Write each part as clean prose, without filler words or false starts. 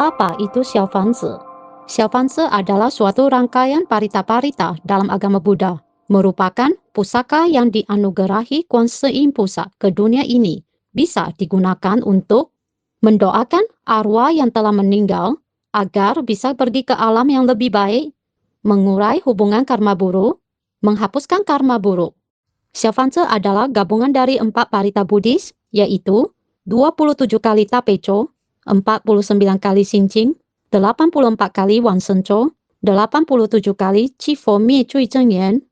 Apa itu Xiaofanzi? Xiaofanzi adalah suatu rangkaian parita-parita dalam agama Buddha, merupakan pusaka yang dianugerahi Kuan Yin Pusat ke dunia ini. Bisa digunakan untuk mendoakan arwah yang telah meninggal agar bisa pergi ke alam yang lebih baik, mengurai hubungan karma buruk, menghapuskan karma buruk. Xiaofanzi adalah gabungan dari 4 parita Buddhis, yaitu 27 kali Tapecho, 49 kali Xinjing, 84 kali Wan Shengzhou, 87 kali Qifo Mie Cui Zhengyan.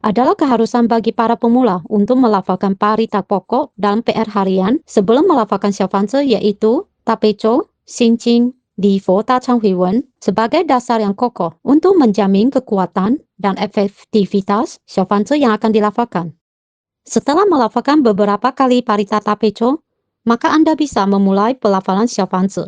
Adalah keharusan bagi para pemula untuk melafalkan parita pokok dalam PR harian sebelum melafalkan Xiaofanzi, yaitu Tapecho, Xinjing, Difo Ta Chang Hui Wen sebagai dasar yang kokoh untuk menjamin kekuatan dan efektivitas Xiaofanzi yang akan dilafalkan. Setelah melafalkan beberapa kali parita Tapecho, maka Anda bisa memulai pelafalan Xiaofanzi.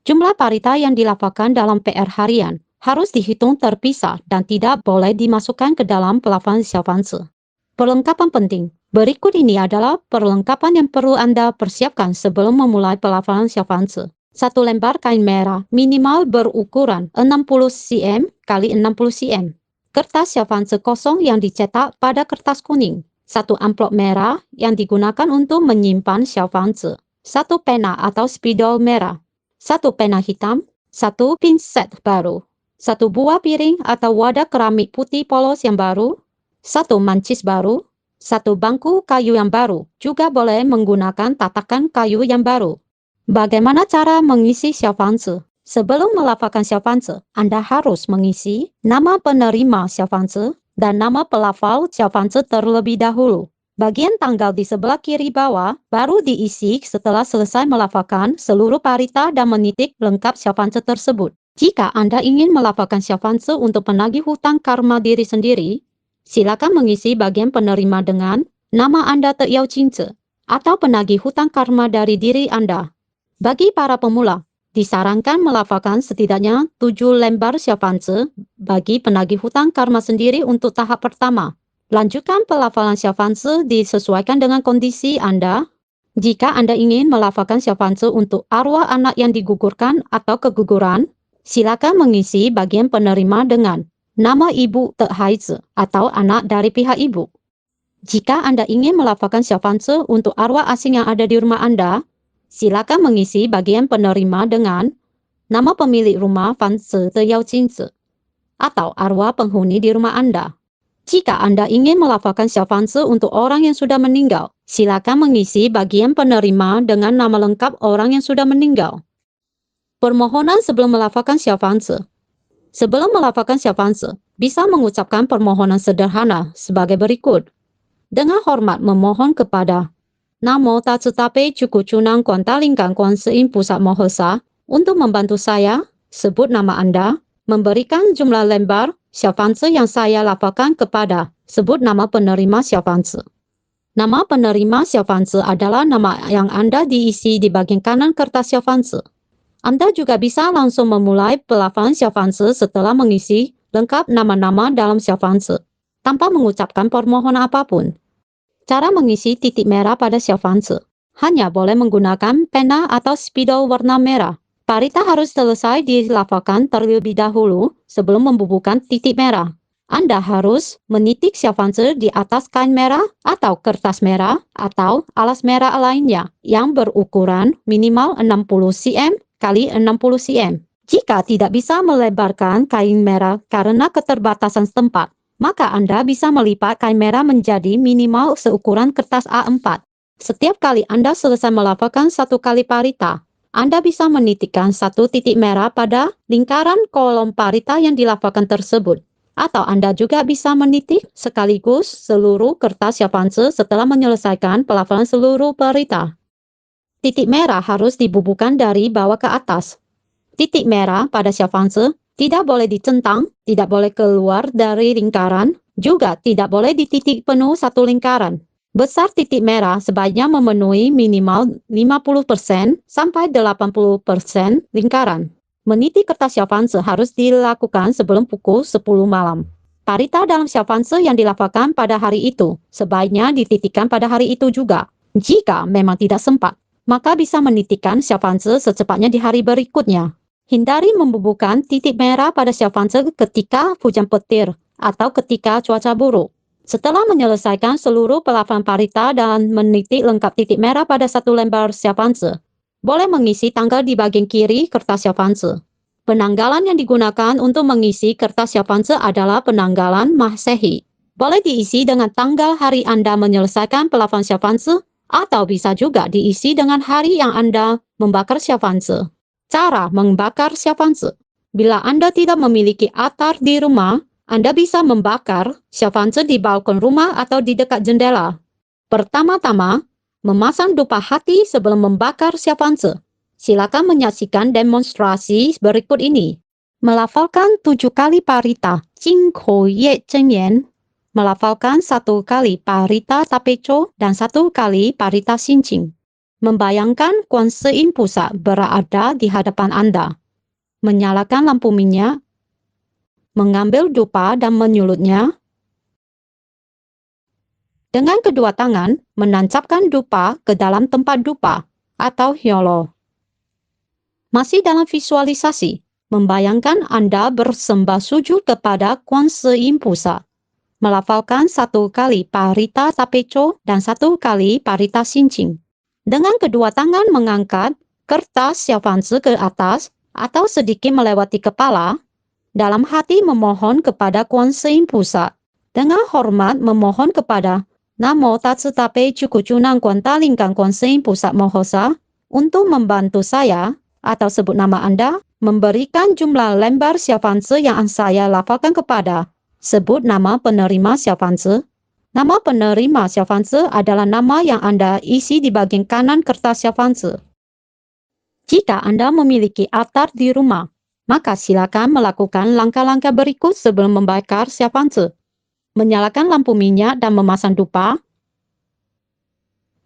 Jumlah parita yang dilafalkan dalam PR harian harus dihitung terpisah dan tidak boleh dimasukkan ke dalam pelafalan Xiaofanzi. Perlengkapan penting. Berikut ini adalah perlengkapan yang perlu Anda persiapkan sebelum memulai pelafalan Xiaofanzi. 1 lembar kain merah minimal berukuran 60 cm x 60 cm. Kertas Xiaofanzi kosong yang dicetak pada kertas kuning. 1 amplop merah yang digunakan untuk menyimpan Xiaofanzi. 1 pena atau spidol merah. 1 pena hitam. 1 pinset baru. 1 buah piring atau wadah keramik putih polos yang baru. 1 mancis baru. 1 bangku kayu yang baru. Juga boleh menggunakan tatakan kayu yang baru. Bagaimana cara mengisi Xiaofanzi? Sebelum melafalkan Xiaofanzi, Anda harus mengisi nama penerima Xiaofanzi dan nama pelafal Xiaofanzi terlebih dahulu. Bagian tanggal di sebelah kiri bawah baru diisi setelah selesai melafalkan seluruh parita dan menitik lengkap Xiaofanzi tersebut. Jika Anda ingin melafalkan Xiaofanzi untuk penagih hutang karma diri sendiri, silakan mengisi bagian penerima dengan nama Anda Te Yao Jingzi atau penagih hutang karma dari diri Anda. Bagi para pemula, disarankan melafalkan setidaknya 7 lembar Xiaofanzi bagi penagih hutang karma sendiri untuk tahap pertama. Lanjutkan pelafalan Xiaofanzi disesuaikan dengan kondisi Anda. Jika Anda ingin melafalkan Xiaofanzi untuk arwah anak yang digugurkan atau keguguran, silakan mengisi bagian penerima dengan nama Ibu Te Haizi atau anak dari pihak ibu. Jika Anda ingin melafalkan Xiaofanzi untuk arwah asing yang ada di rumah Anda, silakan mengisi bagian penerima dengan nama pemilik rumah Fan Se Te Yao Jingzi atau arwah penghuni di rumah Anda. Jika Anda ingin melafalkan Xiaofanzi untuk orang yang sudah meninggal, silakan mengisi bagian penerima dengan nama lengkap orang yang sudah meninggal. Permohonan sebelum melafalkan Xiaofanzi. Sebelum melafalkan Xiaofanzi, bisa mengucapkan permohonan sederhana sebagai berikut. Dengan hormat memohon kepada Namo Tatsu Tape Cuku Cunang Kuanta Lingkang Kuan Yin Pusat Mohesa untuk membantu saya, sebut nama Anda, memberikan jumlah lembar Xiaofanzi yang saya lafalkan kepada, sebut nama penerima Xiaofanzi. Nama penerima Xiaofanzi adalah nama yang Anda diisi di bagian kanan kertas Xiaofanzi. Anda juga bisa langsung memulai pelafalan Xiaofanzi setelah mengisi lengkap nama-nama dalam Xiaofanzi, tanpa mengucapkan permohonan apapun. Cara mengisi titik merah pada Xiaofanzi. Hanya boleh menggunakan pena atau spidol warna merah. Parita harus selesai dilafalkan terlebih dahulu sebelum membubuhkan titik merah. Anda harus menitik Xiaofanzi di atas kain merah atau kertas merah atau alas merah lainnya yang berukuran minimal 60 cm x 60 cm. Jika tidak bisa melebarkan kain merah karena keterbatasan tempat, maka Anda bisa melipat kain merah menjadi minimal seukuran kertas A4. Setiap kali Anda selesai melafalkan 1 kali parita, Anda bisa menitikkan 1 titik merah pada lingkaran kolom parita yang dilafalkan tersebut. Atau Anda juga bisa menitik sekaligus seluruh kertas Xiaofanzi setelah menyelesaikan pelafalan seluruh parita. Titik merah harus dibubuhkan dari bawah ke atas. Titik merah pada Xiaofanzi tidak boleh dicentang, tidak boleh keluar dari lingkaran, juga tidak boleh dititik penuh 1 lingkaran. Besar titik merah sebaiknya memenuhi minimal 50% sampai 80% lingkaran. Menitik kertas Xiaofanzi harus dilakukan sebelum pukul 10 malam. Parita dalam Xiaofanzi yang dilafalkan pada hari itu sebaiknya dititikkan pada hari itu juga. Jika memang tidak sempat, maka bisa menitikkan Xiaofanzi secepatnya di hari berikutnya. Hindari membubuhkan titik merah pada Xiaofanzi ketika hujan petir atau ketika cuaca buruk. Setelah menyelesaikan seluruh pelafalan parita dan menitik lengkap titik merah pada satu lembar Xiaofanzi, boleh mengisi tanggal di bagian kiri kertas Xiaofanzi. Penanggalan yang digunakan untuk mengisi kertas Xiaofanzi adalah penanggalan Masehi. Boleh diisi dengan tanggal hari Anda menyelesaikan pelafalan Xiaofanzi, atau bisa juga diisi dengan hari yang Anda membakar Xiaofanzi. Cara membakar Xiaofanzi. Bila Anda tidak memiliki attar di rumah, Anda bisa membakar Xiaofanzi di balkon rumah atau di dekat jendela. Pertama-tama, memasang dupa hati sebelum membakar Xiaofanzi. Silakan menyaksikan demonstrasi berikut ini. Melafalkan 7 kali parita, Jing Kou Ye Zhen Yan. Melafalkan 1 kali parita tapeco dan 1 kali parita xinqing. Membayangkan Kuan Yin Pusat berada di hadapan Anda. Menyalakan lampu minyak. Mengambil dupa dan menyulutnya. Dengan kedua tangan, menancapkan dupa ke dalam tempat dupa atau hyolo. Masih dalam visualisasi, membayangkan Anda bersembah sujud kepada Kuan Yin Pusat. Melafalkan 1 kali parita tapeco dan 1 kali parita xinqing. Dengan kedua tangan mengangkat kertas Xiaofanzi ke atas atau sedikit melewati kepala, dalam hati memohon kepada Kuan Yin Pusat. Dengan hormat memohon kepada Namo Tatsu Tape Cukucunan Kuanta Lingkang Kuan Yin Pusat Mohosa untuk membantu saya, atau sebut nama Anda, memberikan jumlah lembar Xiaofanzi yang saya lafalkan kepada. Sebut nama penerima Xiaofanzi. Nama penerima Xiaofanzi adalah nama yang Anda isi di bagian kanan kertas Xiaofanzi. Jika Anda memiliki attar di rumah, maka silakan melakukan langkah-langkah berikut sebelum membakar Xiaofanzi. Menyalakan lampu minyak dan memasang dupa.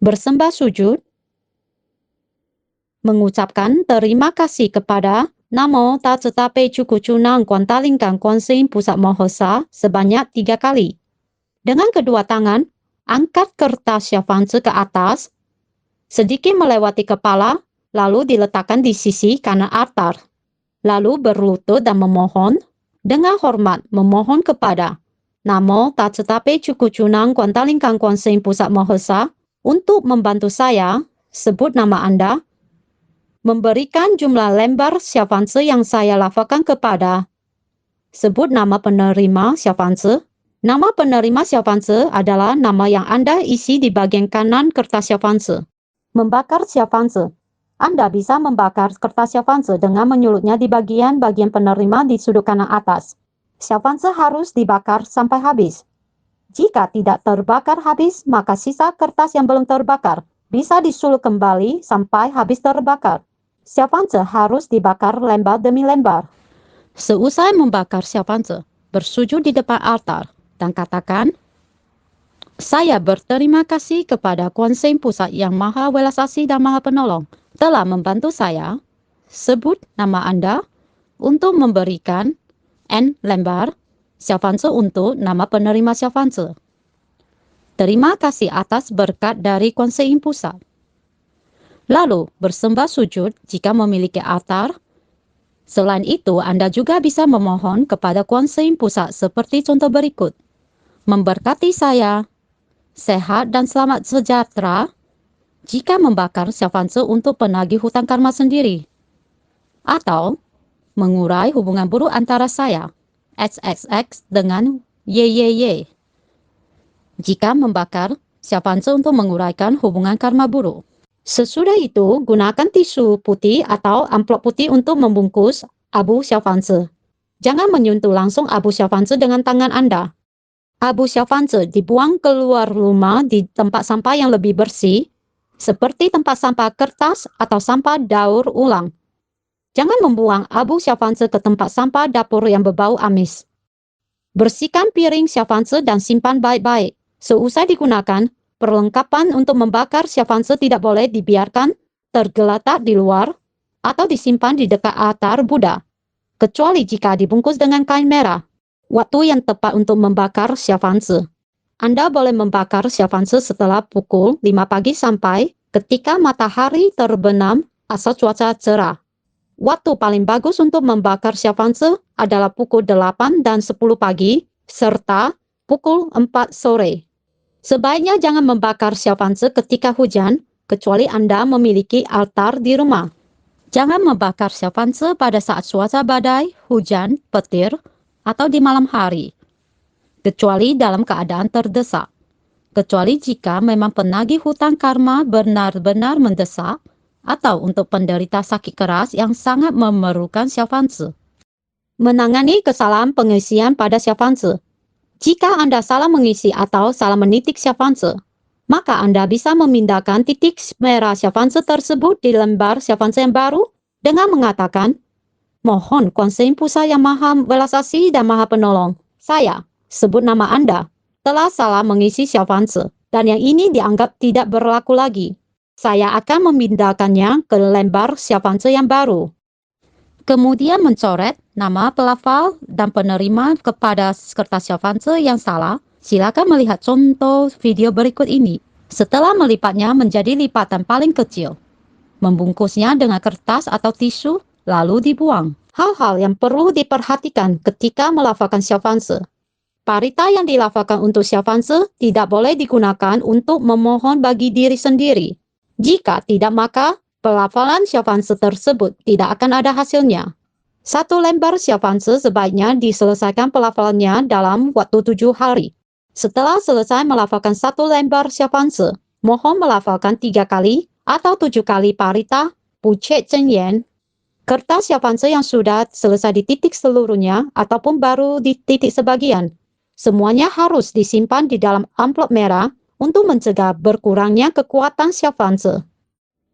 Bersembah sujud. Mengucapkan terima kasih kepada Namo Tatsu Tape Cukucunan Kuanta Lingkang Kuan Yin Pusat Mohosa sebanyak 3 kali. Dengan kedua tangan, angkat kertas Xiaofanzi ke atas, sedikit melewati kepala, lalu diletakkan di sisi kanan attar. Lalu berlutut dan memohon, dengan hormat memohon kepada Namo Tatsu Tape Cukucunan Kuanta Lingkang Kuan Yin Pusat Mohosa untuk membantu saya, sebut nama Anda, memberikan jumlah lembar Xiaofanzi yang saya lafalkan kepada. Sebut nama penerima Xiaofanzi. Nama penerima Xiaofanzi adalah nama yang Anda isi di bagian kanan kertas Xiaofanzi. Membakar Xiaofanzi. Anda bisa membakar kertas Xiaofanzi dengan menyulutnya di bagian-bagian penerima di sudut kanan atas. Xiaofanzi harus dibakar sampai habis. Jika tidak terbakar habis, maka sisa kertas yang belum terbakar bisa disulut kembali sampai habis terbakar. Xiaofanzi harus dibakar lembar demi lembar. Seusai membakar Xiaofanzi, bersujud di depan altar dan katakan, saya berterima kasih kepada Kuan Yin Pusat yang Maha Welas Asih dan Maha Penolong telah membantu saya, sebut nama Anda, untuk memberikan N lembar Xiaofanzi untuk nama penerima Xiaofanzi. Terima kasih atas berkat dari Kuan Yin Pusat. Lalu bersembah sujud jika memiliki attar. Selain itu, Anda juga bisa memohon kepada Kuan Yin Pusat seperti contoh berikut. Memberkati saya, sehat dan selamat sejahtera, jika membakar Xiaofanzi untuk penagih hutang karma sendiri. Atau, mengurai hubungan buruk antara saya, XXX, dengan YYY. Jika membakar Xiaofanzi untuk menguraikan hubungan karma buruk. Sesudah itu, gunakan tisu putih atau amplop putih untuk membungkus abu Xiaofanzi. Jangan menyentuh langsung abu Xiaofanzi dengan tangan Anda. Abu Xiaofanzi dibuang keluar rumah di tempat sampah yang lebih bersih, seperti tempat sampah kertas atau sampah daur ulang. Jangan membuang abu Xiaofanzi ke tempat sampah dapur yang berbau amis. Bersihkan piring Xiaofanzi dan simpan baik-baik. Seusai digunakan, perlengkapan untuk membakar Xiaofanzi tidak boleh dibiarkan tergeletak di luar atau disimpan di dekat altar Buddha, kecuali jika dibungkus dengan kain merah. Waktu yang tepat untuk membakar Xiaofanzi. Anda boleh membakar Xiaofanzi setelah pukul 5 pagi sampai ketika matahari terbenam asal cuaca cerah. Waktu paling bagus untuk membakar Xiaofanzi adalah pukul 8 dan 10 pagi, serta pukul 4 sore. Sebaiknya jangan membakar Xiaofanzi ketika hujan, kecuali Anda memiliki altar di rumah. Jangan membakar Xiaofanzi pada saat cuaca badai, hujan, petir, atau di malam hari, kecuali dalam keadaan terdesak. Kecuali jika memang penagih hutang karma benar-benar mendesak, atau untuk penderita sakit keras yang sangat memerlukan Xiaofanzi. Menangani kesalahan pengisian pada Xiaofanzi. Jika Anda salah mengisi atau salah menitik Xiaofanzi, maka Anda bisa memindahkan titik merah Xiaofanzi tersebut di lembar Xiaofanzi yang baru dengan mengatakan, "Mohon Kuan Yin Pusat yang Maha Belas Asih dan Maha Penolong, saya, sebut nama Anda, telah salah mengisi Xiaofanzi, dan yang ini dianggap tidak berlaku lagi. Saya akan memindahkannya ke lembar Xiaofanzi yang baru." Kemudian mencoret nama pelafal dan penerima kepada kertas Xiaofanzi yang salah. Silakan melihat contoh video berikut ini. Setelah melipatnya menjadi lipatan paling kecil, membungkusnya dengan kertas atau tisu, lalu dibuang. Hal-hal yang perlu diperhatikan ketika melafalkan Xiaofanzi. Parita yang dilafalkan untuk Xiaofanzi tidak boleh digunakan untuk memohon bagi diri sendiri. Jika tidak, maka pelafalan Xiaofanzi tersebut tidak akan ada hasilnya. Satu lembar Xiaofanzi sebaiknya diselesaikan pelafalannya dalam waktu 7 hari. Setelah selesai melafalkan satu lembar Xiaofanzi, mohon melafalkan 3 kali atau 7 kali parita Pucet Zhenyan. Kertas Xiaofanzi yang sudah selesai dititik seluruhnya ataupun baru dititik sebagian, semuanya harus disimpan di dalam amplop merah untuk mencegah berkurangnya kekuatan Xiaofanzi.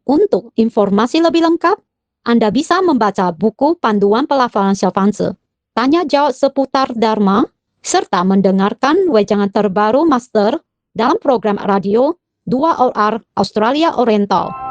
Untuk informasi lebih lengkap, Anda bisa membaca buku panduan pelafalan Xiaofanzi, tanya jawab seputar Dharma, serta mendengarkan wejangan terbaru Master dalam program radio 2OR Australia Oriental.